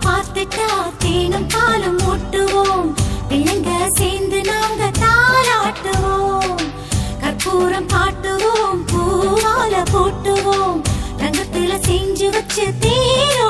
பார்த்துட்டா தேனும் பாலும் ஊட்டுவோம், பிள்ளைங்க சேர்ந்து நாங்க தாளாட்டுவோம். கற்பூரம் காட்டுவோம், பூவால போட்டுவோம், ரங்கத்துல செஞ்சு வச்சு தேரோட்டுவோம்.